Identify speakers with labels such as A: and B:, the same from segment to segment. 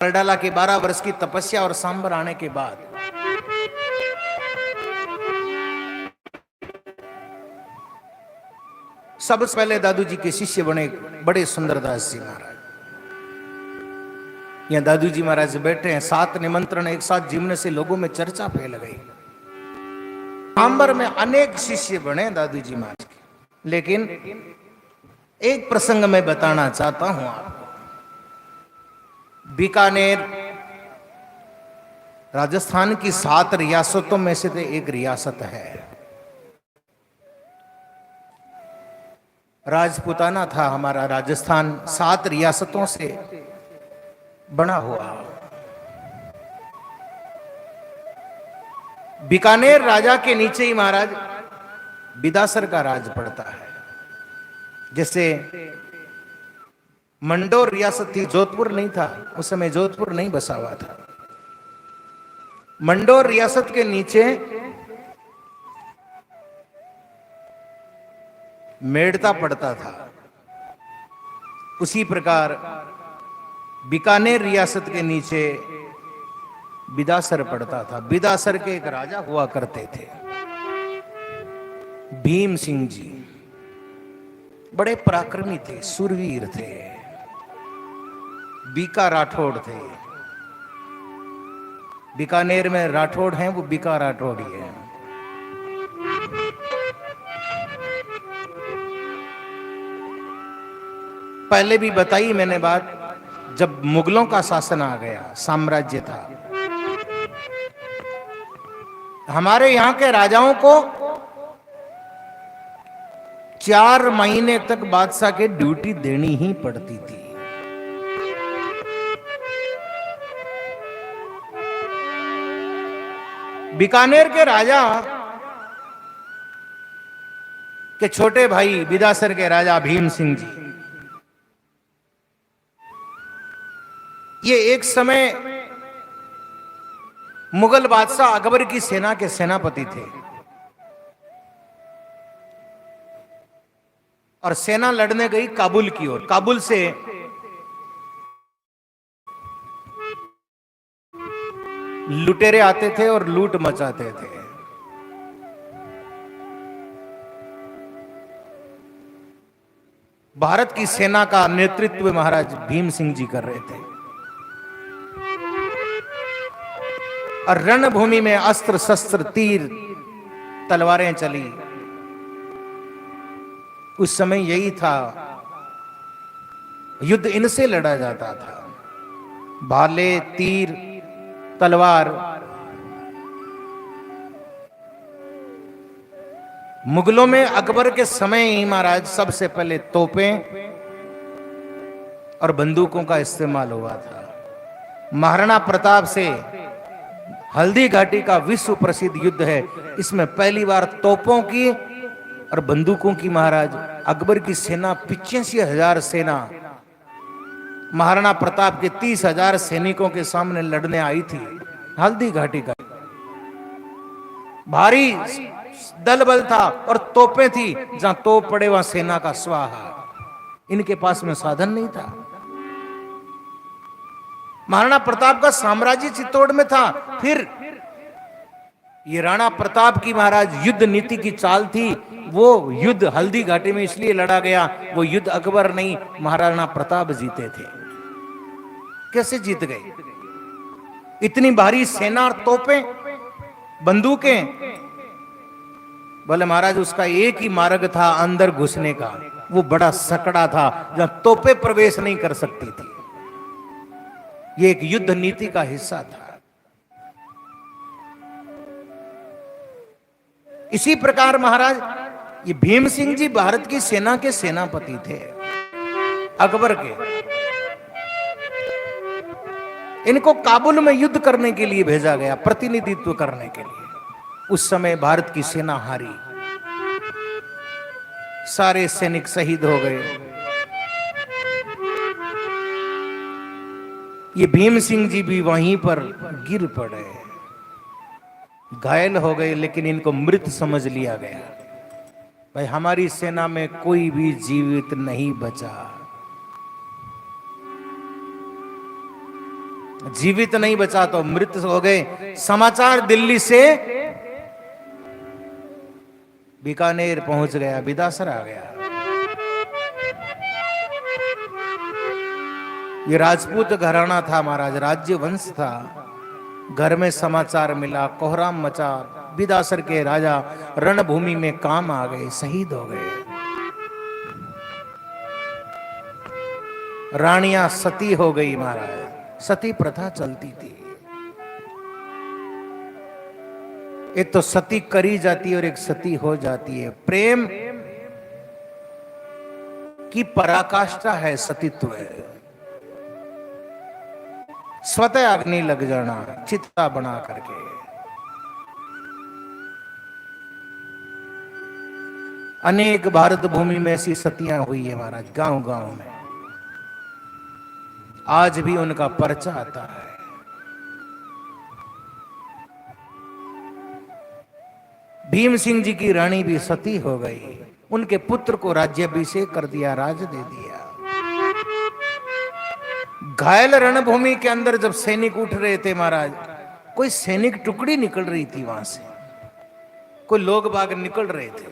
A: डाला के 12 वर्ष की तपस्या और सांबर आने के बाद सबसे पहले दादू जी के शिष्य बने बड़े सुंदरदास जी महाराज। यहाँ दादू जी महाराज बैठे हैं, 7 निमंत्रण एक साथ जीवन से लोगों में चर्चा फैल गई। सांबर में अनेक शिष्य बने दादू जी महाराज के, लेकिन एक प्रसंग मैं बताना चाहता हूं आपको। बीकानेर राजस्थान की 7 रियासतों में से एक रियासत है। राजपूताना था हमारा राजस्थान, 7 रियासतों से बना हुआ। बीकानेर राजा के नीचे ही महाराज बिदासर का राज पड़ता है। जैसे मंडोर रियासत थी, जोधपुर नहीं था उस समय, जोधपुर नहीं बसा हुआ था। मंडोर रियासत के नीचे मेड़ता पड़ता था, उसी प्रकार बीकानेर रियासत के नीचे बिदासर पड़ता था। बिदासर के एक राजा हुआ करते थे, भीम सिंह जी। बड़े पराक्रमी थे, सूरवीर थे, बीका राठौड़ थे। बीकानेर में राठौड़ हैं, वो बीका राठौड़ ही है। पहले भी बताई मैंने बात, जब मुगलों का शासन आ गया, साम्राज्य था, हमारे यहां के राजाओं को 4 महीने तक बादशाह के ड्यूटी देनी ही पड़ती थी। बीकानेर के राजा के छोटे भाई बिदासर के राजा भीम सिंह जी, ये एक समय मुगल बादशाह अकबर की सेना के सेनापति थे और सेना लड़ने गई काबुल की ओर। काबुल से लुटेरे आते थे और लूट मचाते थे। भारत की सेना का नेतृत्व महाराज भीम सिंह जी कर रहे थे और रणभूमि में अस्त्र शस्त्र, तीर, तलवारें चली। उस समय यही था, युद्ध इनसे लड़ा जाता था, भाले, तीर, तलवार। मुगलों में अकबर के समय ही महाराज सबसे पहले तोपें और बंदूकों का इस्तेमाल हुआ था। महाराणा प्रताप से हल्दी घाटी का विश्व प्रसिद्ध युद्ध है, इसमें पहली बार तोपों की और बंदूकों की महाराज अकबर की सेना 85,000 सेना महाराणा प्रताप के 30,000 सैनिकों के सामने लड़ने आई थी। हल्दी घाटी का भारी दल बल था और तोपें थी, जहां तोप पड़े वहां सेना का स्वाहा। इनके पास में साधन नहीं था। महाराणा प्रताप का साम्राज्य चित्तौड़ में था। फिर ये राणा प्रताप की महाराज युद्ध नीति की चाल थी। वो युद्ध हल्दी घाटी में इसलिए लड़ा गया, वो युद्ध अकबर नहीं महाराणा प्रताप जीते थे। कैसे जीत गए? इतनी भारी सेना और तोपें, बंदूकें। बोले महाराज उसका एक ही मार्ग था अंदर घुसने का, वो बड़ा सकड़ा था जहां तोपें प्रवेश नहीं कर सकती थी। ये एक युद्ध नीति का हिस्सा था। इसी प्रकार महाराज ये भीम सिंह जी भारत की सेना के सेनापति थे अकबर के। इनको काबुल में युद्ध करने के लिए भेजा गया, प्रतिनिधित्व करने के लिए। उस समय भारत की सेना हारी, सारे सैनिक शहीद हो गए। ये भीम सिंह जी भी वहीं पर गिर पड़े, घायल हो गए, लेकिन इनको मृत समझ लिया गया। भाई हमारी सेना में कोई भी जीवित नहीं बचा। जीवित नहीं बचा तो मृत हो गए। समाचार दिल्ली से बीकानेर पहुंच गया, बिदासर आ गया। ये राजपूत घराना था महाराज, राज्य वंश था। घर में समाचार मिला, कोहराम मचा, बिदासर के राजा रणभूमि में काम आ गए, शहीद हो गए। रानियां सती हो गई महाराज, सती प्रथा चलती थी। एक तो सती करी जाती है और एक सती हो जाती है। प्रेम की पराकाष्ठा है सतीत्व है। स्वतः अग्नि लग जाना, चिता बना करके। अनेक भारत भूमि में ऐसी सतियां हुई है महाराज, गांव गांव में आज भी उनका पर्चा आता है। भीम सिंह जी की रानी भी सती हो गई, उनके पुत्र को राज्याभिषेक कर दिया, राज दे दिया। घायल रणभूमि के अंदर जब सैनिक उठ रहे थे महाराज, कोई सैनिक टुकड़ी निकल रही थी वहां से, कोई लोग बाग निकल रहे थे।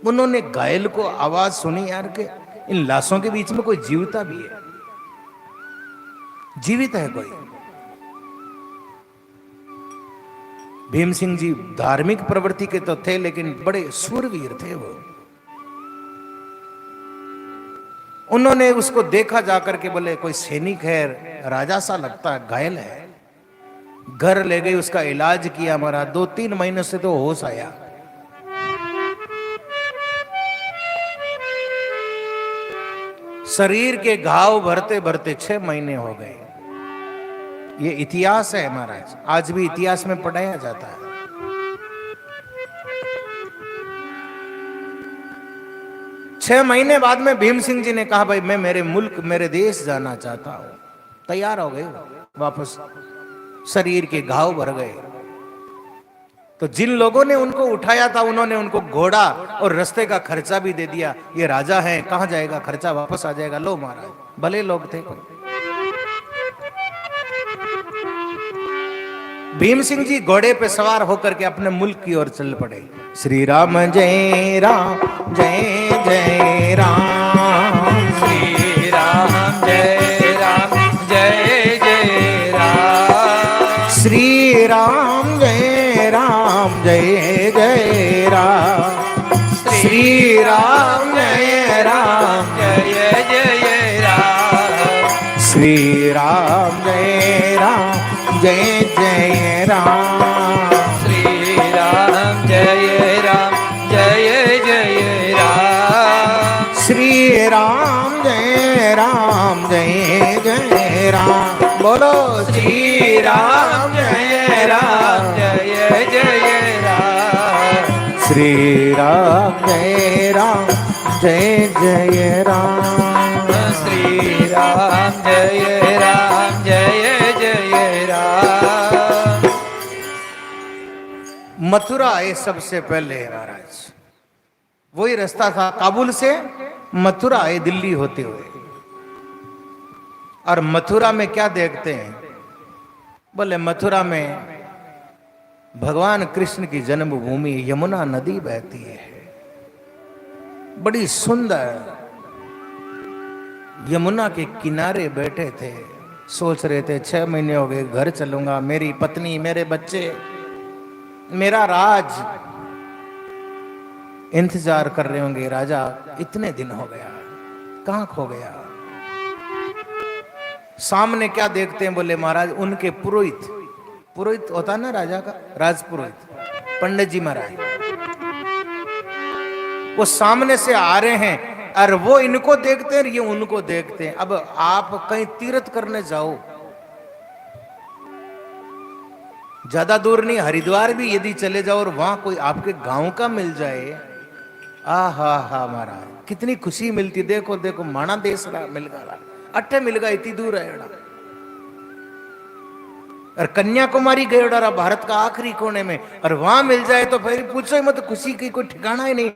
A: उन्होंने घायल को आवाज सुनी, यार के इन लाशों के बीच में कोई जीवता भी है, जीवित है कोई। भीम सिंह जी धार्मिक प्रवृत्ति के तो थे, लेकिन बड़े शूरवीर थे वो। उन्होंने उसको देखा जाकर के, बोले कोई सैनिक है, राजा सा लगता है, घायल है। घर ले गए, उसका इलाज किया हमारा, 2-3 महीने से तो होश आया। शरीर के घाव भरते भरते 6 महीने हो गए। ये इतिहास है महाराज, आज भी इतिहास में पढ़ाया जाता है। छह महीने बाद में भीम सिंह जी ने कहा, भाई मैं मेरे मुल्क, मेरे देश जाना चाहता हूं। तैयार हो गए वापस, शरीर के घाव भर गए। तो जिन लोगों ने उनको उठाया था, उन्होंने उनको घोड़ा और रास्ते का खर्चा भी दे दिया। ये राजा है, कहां जाएगा, खर्चा वापस आ जाएगा, लो महाराज। भले लोग थे। भीम सिंह जी घोड़े पे सवार होकर के अपने मुल्क की ओर चल पड़े। श्री राम जय राम, जय जय राम,
B: श्री राम जय राम, जय जय राम,
A: श्री राम जय राम, जय जय राम, श्री राम जय राम,
B: जय जय राम,
A: श्री राम जय राम, जय जय राम,
B: श्री राम जय राम, जय जय राम,
A: श्री राम जय राम, जय जय राम। बोलो श्री राम जय राम,
B: जय जय राम,
A: श्री राम जय राम, जय जय राम,
B: श्री राम जय राम, जय जय राम।
A: मथुरा आए सबसे पहले महाराज, वही रास्ता था काबुल से मथुरा आए दिल्ली होते हुए। और मथुरा में क्या देखते हैं, बोले मथुरा में भगवान कृष्ण की जन्मभूमि यमुना नदी बहती है, बड़ी सुंदर। यमुना के किनारे बैठे थे, सोच रहे थे 6 महीने हो गए, घर चलूंगा, मेरी पत्नी, मेरे बच्चे, मेरा राज इंतजार कर रहे होंगे। राजा इतने दिन हो गया, कहां खो गया। सामने क्या देखते हैं, बोले महाराज उनके पुरोहित, पुरोहित होता ना राजा का, राजपुरोहित, पंडित जी महाराज, वो सामने से आ रहे हैं और वो इनको देखते हैं, ये उनको देखते हैं। अब आप कहीं तीर्थ करने जाओ, ज्यादा दूर नहीं, हरिद्वार भी यदि चले जाओ और वहां कोई आपके गांव का मिल जाए, आहा हा महाराज कितनी खुशी मिलती। देखो देखो माना देश मिल गया, अट्ठे मिल गया, इतनी दूर है। और कन्याकुमारी गए भारत का आखिरी कोने में, और वहां मिल जाए तो फिर पूछो ही मत, खुशी की कोई ठिकाना ही नहीं।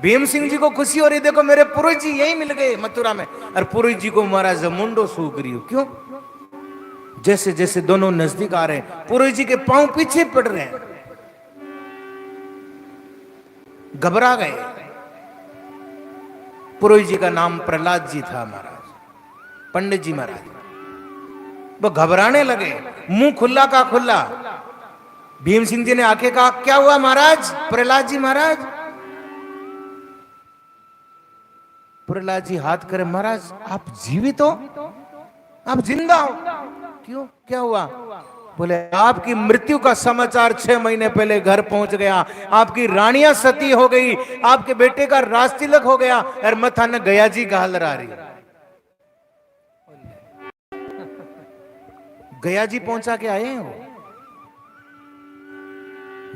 A: भीम सिंह जी को खुशी हो रही, देखो मेरे पुरोहित जी यही मिल गए मथुरा में। और पुरोहित जी को महाराज मुंडो सूख रही हो, क्यों? जैसे जैसे दोनों नजदीक आ रहे हैं, पुरोहित जी के पांव पीछे पड़ रहे हैं, घबरा गए। पुरोहित जी का नाम प्रहलाद जी था महाराज, पंडित जी महाराज। वो घबराने लगे, मुंह खुला का खुला। भीम सिंह जी ने आके कहा, क्या हुआ महाराज? प्रहलाद जी महाराज। प्रहलाद जी हाथ करे, महाराज आप जीवित हो, आप जिंदा हो? क्यों, क्या हुआ? बोले आपकी मृत्यु का समाचार 6 महीने पहले घर पहुंच गया, आपकी रानियां सती हो गई, आपके बेटे का राज तिलक हो गया, और मथा न गया जी गाल रही। गया जी पहुंचा के आए हैं वो।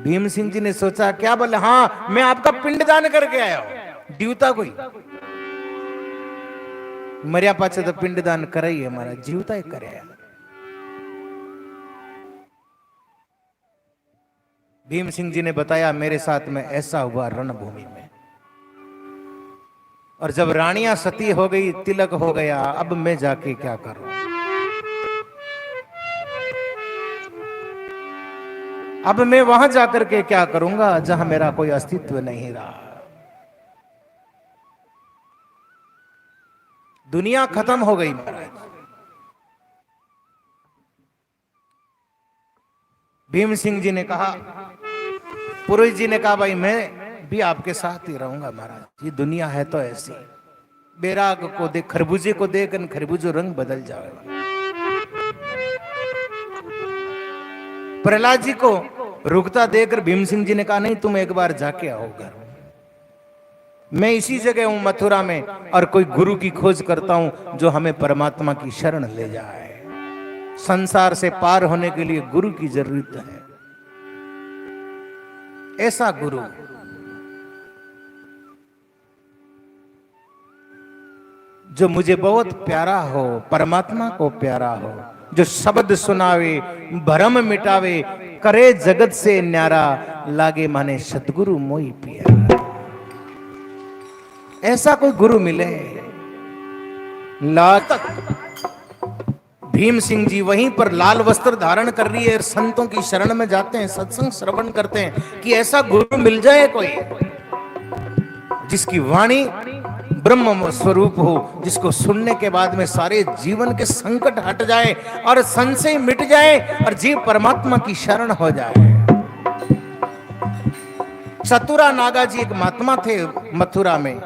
A: भीम सिंह जी ने सोचा क्या? बोले हाँ, मैं आपका पिंडदान करके आया हूं। जीवता कोई मरिया पाचे तो पिंडदान कर ही है हमारा, जीवता ही करे। भीम सिंह जी ने बताया, मेरे साथ में ऐसा हुआ रणभूमि में, और जब रानियां सती हो गई, तिलक हो गया, अब मैं जाके क्या करूं? अब मैं वहां जाकर के क्या करूंगा जहां मेरा कोई अस्तित्व नहीं रहा। दुनिया खत्म हो गई महाराज। भीम सिंह जी ने कहा, पुरोहित जी ने कहा, भाई मैं भी आपके साथ ही रहूंगा महाराज, ये दुनिया है तो ऐसी। बैराग को देख, खरबूजे को देख खरबूजो रंग बदल जाएगा। प्रहलाद जी को रुकता देखकर भीम सिंह जी ने कहा, नहीं तुम एक बार जाके आओ घर, मैं इसी जगह हूं मथुरा में, और कोई गुरु की खोज करता हूं जो हमें परमात्मा की शरण ले जाए। संसार से पार होने के लिए गुरु की जरूरत है, ऐसा गुरु जो मुझे बहुत प्यारा हो, परमात्मा को प्यारा हो, जो शब्द सुनावे, भरम मिटावे, करे जगत से न्यारा, लागे माने सतगुरु मोई पिया। ऐसा कोई गुरु मिले। भीम सिंह जी वहीं पर लाल वस्त्र धारण कर रही है, संतों की शरण में जाते हैं, सत्संग श्रवण करते हैं कि ऐसा गुरु मिल जाए कोई जिसकी वाणी ब्रह्म स्वरूप हो, जिसको सुनने के बाद में सारे जीवन के संकट हट जाए और संशय मिट जाए और जीव परमात्मा की शरण हो जाए। चतुरा नागा जी एक महात्मा थे मथुरा में,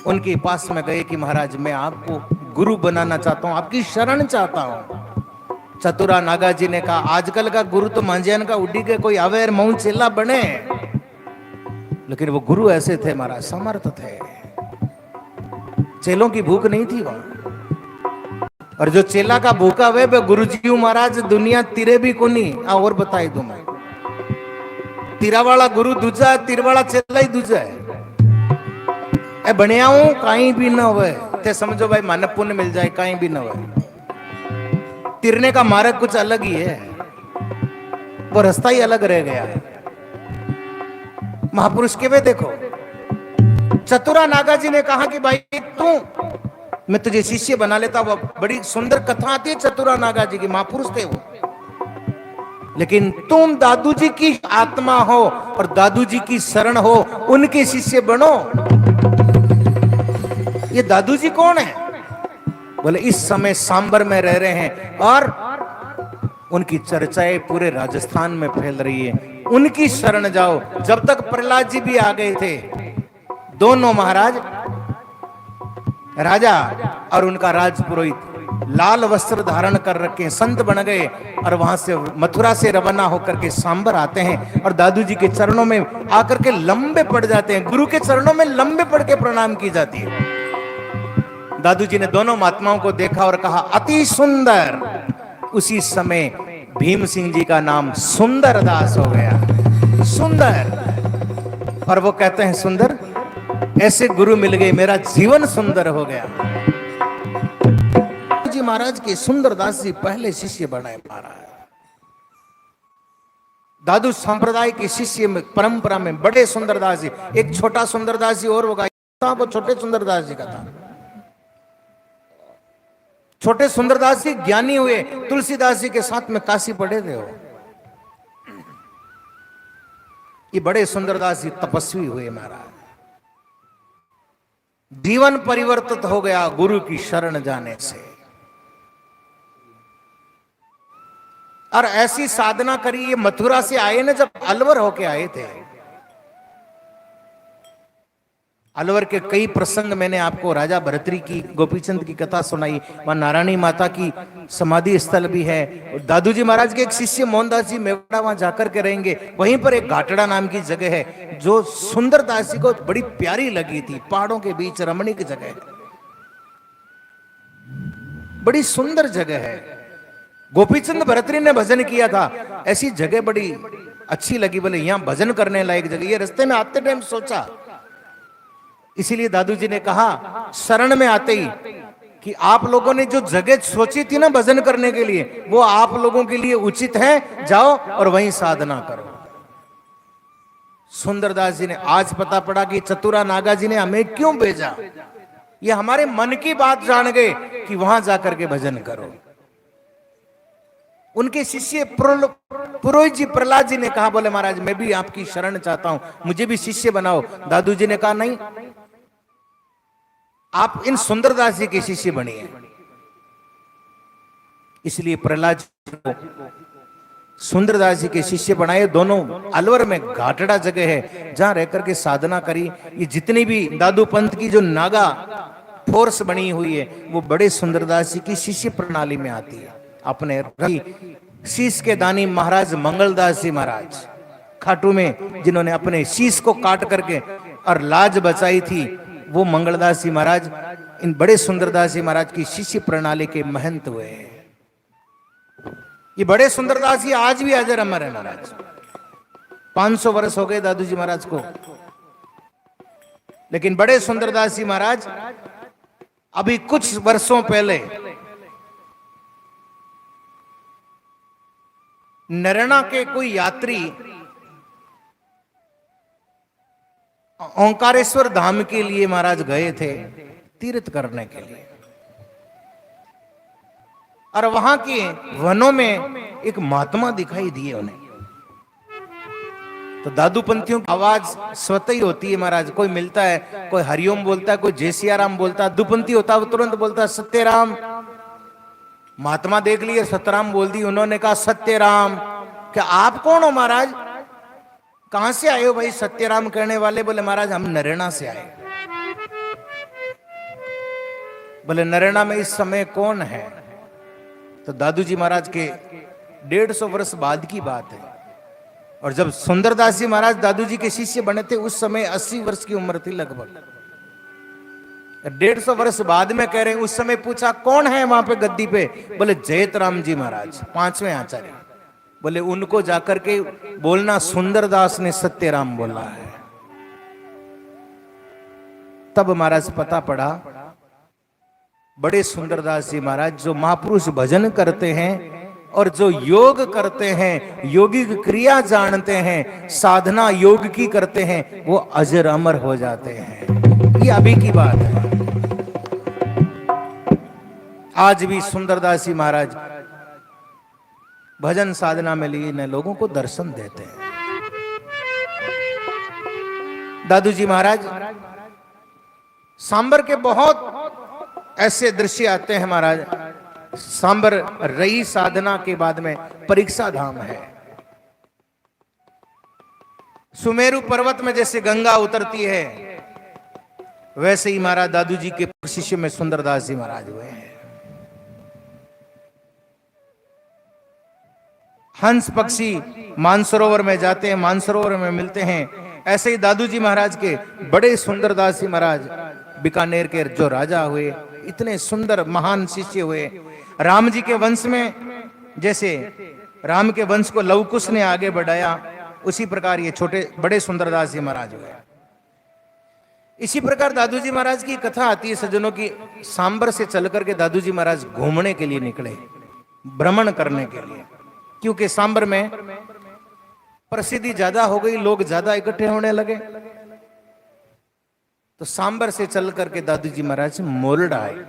A: उनके पास में गए कि महाराज मैं आपको गुरु बनाना चाहता हूं, आपकी शरण चाहता हूं। चतुरा नागा जी ने कहा, आजकल का गुरु तो मांझियान का उड़ी के कोई अवेर मऊ चेला बने, लेकिन वो गुरु ऐसे थे महाराज, समर्थ थे, चेलों की भूख नहीं थी वहां। और जो चेला का भूखा हुए वे गुरु जी महाराज दुनिया तिरे भी कोनी। और बताई दो मैं, तिरा वाला गुरु दूजा है, तिर वाला चेला ही दूजा है। ए बनिया हूं कहीं भी ना हुए ते समझो भाई मन पुण्य मिल जाए, कहीं भी ना हुए। तिरने का मार्ग कुछ अलग ही है, वो रास्ता ही अलग रह गया है। महापुरुष के वे देखो, चतुरा नागा जी ने कहा कि भाई तू, मैं तुझे शिष्य बना लेता। वो बड़ी सुंदर कथा आती है चतुरा नागा जी की, महापुरुष थे वो। लेकिन तुम दादू जी की आत्मा हो और दादू जी की शरण हो, उनके शिष्य बनो। ये दादू जी कौन है? बोले इस समय सांबर में रह रहे हैं और उनकी चर्चाएं पूरे राजस्थान में फैल रही है, उनकी शरण जाओ। जब तक प्रहलाद जी भी आ गए थे, दोनों महाराज, राजा और उनका राजपुरोहित लाल वस्त्र धारण कर रखे, संत बन गए और वहां से मथुरा से रवाना होकर के सांबर आते हैं और दादू जी के चरणों में आकर के लंबे पड़ जाते हैं। गुरु के चरणों में लंबे पड़ के प्रणाम की जाती है। दादू जी ने दोनों महात्माओं को देखा और कहा अति सुंदर। उसी समय भीम सिंह जी का नाम सुंदर दास हो गया, सुंदर। और वो कहते हैं सुंदर, ऐसे गुरु मिल गए, मेरा जीवन सुंदर हो गया। जी महाराज के सुंदरदास जी पहले शिष्य बनाए महाराज। दादू संप्रदाय के शिष्य में परंपरा में बड़े सुंदरदास जी, एक छोटा सुंदरदास जी और होगा, वो छोटे सुंदरदास जी का था। छोटे सुंदरदास जी ज्ञानी हुए, तुलसीदास जी के साथ में काशी पढ़े थे वो। ये बड़े सुंदरदास जी तपस्वी हुए महाराज, जीवन परिवर्तित हो गया गुरु की शरण जाने से। और ऐसी साधना करी, ये मथुरा से आए ना, जब अलवर होके आए थे। अलवर के कई प्रसंग मैंने आपको, राजा भरतरी की, गोपीचंद की कथा सुनाई, वहां नारायणी माता की समाधि स्थल भी है। और दादू जी महाराज के एक शिष्य मोहनदास जी मेवाड़ा वहां जाकर के रहेंगे। वहीं पर एक घाटड़ा नाम की जगह है जो सुंदरदास जी को बड़ी प्यारी लगी थी, पहाड़ों के बीच रमणीक जगह है, बड़ी सुंदर जगह है। गोपीचंद भरतरी ने भजन किया था, ऐसी जगह बड़ी अच्छी लगी, बोले यहां भजन करने लायक जगह। ये रास्ते में आते टाइम सोचा, इसीलिए दादू जी ने कहा शरण में आते ही कि आप लोगों ने जो जगह सोची थी ना भजन करने के लिए, वो आप लोगों के लिए उचित है, जाओ और वहीं साधना करो। सुंदरदास जी ने आज पता पड़ा कि चतुरा नागा जी ने हमें क्यों भेजा, ये हमारे मन की बात जान गए कि वहां जाकर के भजन करो। उनके शिष्य पुरोहित जी प्रहलाद जी ने कहा, बोले महाराज मैं भी आपकी शरण चाहता हूं, मुझे भी शिष्य बनाओ। दादू जी ने कहा नहीं, आप इन सुंदरदास जी के शिष्य बनिए। इसलिए प्रहलाद जी को सुंदरदास जी के शिष्य बनाए। दोनों अलवर में घाटड़ा जगह है जहां रहकर के साधना करी। ये जितनी भी दादू पंथ की जो नागा फोर्स बनी हुई है, वो बड़े सुंदरदास जी की शिष्य प्रणाली में आती है। अपने शीश के दानी महाराज मंगलदास जी महाराज खाटू में, जिन्होंने अपने शीश को काट करके और लाज बचाई थी, वो मंगलदास जी महाराज इन बड़े सुंदरदास जी महाराज की शिष्य प्रणाली के महंत हुए हैं। ये बड़े सुंदरदास जी आज भी हाजिर अमर है महाराज। 500 वर्ष हो गए दादू जी महाराज को, लेकिन बड़े सुंदरदास जी महाराज अभी कुछ वर्षों पहले नैना के कोई यात्री ओंकारेश्वर धाम के लिए महाराज गए थे, तीर्थ करने के लिए। और वहां के वनों में एक महात्मा दिखाई दिए उन्हें। तो दादू पंथियों की आवाज स्वतः ही होती है महाराज, कोई मिलता है, कोई हरिओम बोलता है, कोई जय सिया राम बोलता है, दुपंथी होता है वो तुरंत बोलता है सत्यराम। महात्मा देख लिए, सत्यराम बोल दी। उन्होंने कहा सत्यराम, क्या आप कौन हो महाराज, कहां से आए हो भाई सत्यराम कहने वाले? बोले महाराज हम नरेना से आए। बोले नरेना में इस समय कौन है? तो दादू जी महाराज के 150 वर्ष बाद की बात है। और जब सुंदरदास जी महाराज दादू जी के शिष्य बने थे, उस समय 80 वर्ष की उम्र थी लगभग। 150 वर्ष बाद में कह रहे हैं, उस समय पूछा कौन है वहां पे गद्दी पे? बोले जयतराम जी महाराज, 5वें आचार्य। बोले उनको जाकर के बोलना सुंदरदास ने सत्यराम बोला है। तब महाराज पता पड़ा, बड़े सुंदरदास जी महाराज जो महापुरुष भजन करते हैं और जो योग करते हैं, योगिक क्रिया जानते हैं, साधना योग की करते हैं, वो अजर अमर हो जाते हैं। ये अभी की बात है। आज भी सुंदरदास जी महाराज भजन साधना में लीन लोगों को दर्शन देते हैं। दादू जी महाराज सांबर के बहुत ऐसे दृश्य आते हैं महाराज। सांबर रई साधना के बाद में परीक्षा धाम है। सुमेरु पर्वत में जैसे गंगा उतरती है, वैसे ही महाराज दादू जी के शिष्य में सुंदरदास जी महाराज हुए हैं। हंस पक्षी मानसरोवर में जाते हैं, मानसरोवर में मिलते हैं। ऐसे ही दादू जी महाराज के बड़े सुंदरदास जी महाराज बीकानेर के जो राजा हुए, इतने सुंदर महान शिष्य हुए। राम जी के वंश में जैसे राम के वंश को लवकुश ने आगे बढ़ाया, उसी प्रकार ये छोटे बड़े सुंदरदास जी महाराज हुए। इसी प्रकार दादू जी महाराज की कथा आती है सज्जनों की। सांबर से चल करके दादू जी महाराज घूमने के लिए निकले, भ्रमण करने के लिए, क्योंकि सांबर में प्रसिद्धि ज्यादा हो गई, लोग ज्यादा इकट्ठे होने लगे। तो सांबर से चल करके दादू जी महाराज मोरडा आए।